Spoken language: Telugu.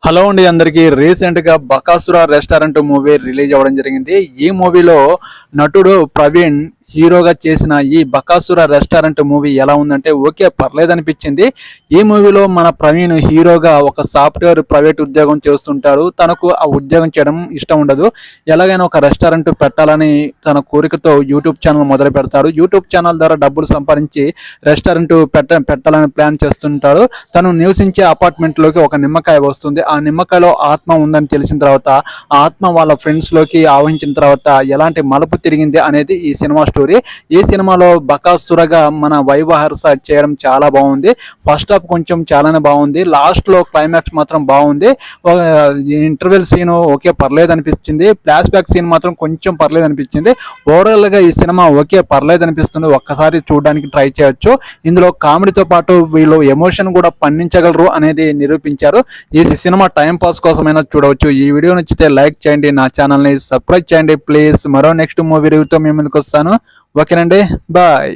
హలో అండి అందరికీ రీసెంట్ గా బకాసుర రెస్టారెంట్ మూవీ రిలీజ్ అవ్వడం జరిగింది. ఈ మూవీలో నటుడు ప్రవీణ్ హీరోగా చేసిన ఈ బకాసుర రెస్టారెంట్ మూవీ ఎలా ఉందంటే ఓకే పర్లేదు అనిపించింది. ఈ మూవీలో మన ప్రవీణ్ హీరోగా ఒక సాఫ్ట్వేర్ ప్రైవేట్ ఉద్యోగం చేస్తుంటాడు. తనకు ఆ ఉద్యోగం చేయడం ఇష్టం ఉండదు. ఎలాగైనా ఒక రెస్టారెంట్ పెట్టాలని తన కోరికతో యూట్యూబ్ ఛానల్ మొదలు పెడతాడు. యూట్యూబ్ ఛానల్ ద్వారా డబ్బులు సంపాదించి రెస్టారెంట్ పెట్టాలని ప్లాన్ చేస్తుంటాడు. తను నివసించే అపార్ట్మెంట్లోకి ఒక నిమ్మకాయ వస్తుంది. ఆ నిమ్మకాయలో ఆత్మ ఉందని తెలిసిన తర్వాత ఆ ఆత్మ వాళ్ళ ఫ్రెండ్స్లోకి ఆవహించిన తర్వాత ఎలాంటి మలుపు తిరిగింది అనేది ఈ సినిమా స్టోరీ. ఈ సినిమాలో బకాసురగా మన వైవహర్ష చేయడం చాలా బాగుంది. ఫస్ట్ హాఫ్ కొంచెం చాలానే బాగుంది. లాస్ట్లో క్లైమాక్స్ మాత్రం బాగుంది. ఇంటర్వెల్ సీన్ ఓకే పర్లేదు అనిపించింది. ఫ్లాష్ బ్యాక్ సీన్ మాత్రం కొంచెం పర్లేదు అనిపించింది. ఓవరాల్గా ఈ సినిమా ఓకే పర్లేదు అనిపిస్తుంది. ఒక్కసారి చూడడానికి ట్రై చేయొచ్చు. ఇందులో కామెడీతో పాటు వీళ్ళు ఎమోషన్ కూడా పండించగలరు అనేది నిరూపించారు. ఈ సినిమా టైం పాస్ కోసమైనా చూడవచ్చు. ఈ వీడియో నచ్చితే లైక్ చేయండి, నా ఛానల్ని సబ్స్క్రైబ్ చేయండి ప్లీజ్. మరో నెక్స్ట్ మూవీ రివ్యూతో మేము ముందుకు వస్తాను. ఓకేనండి, బాయ్.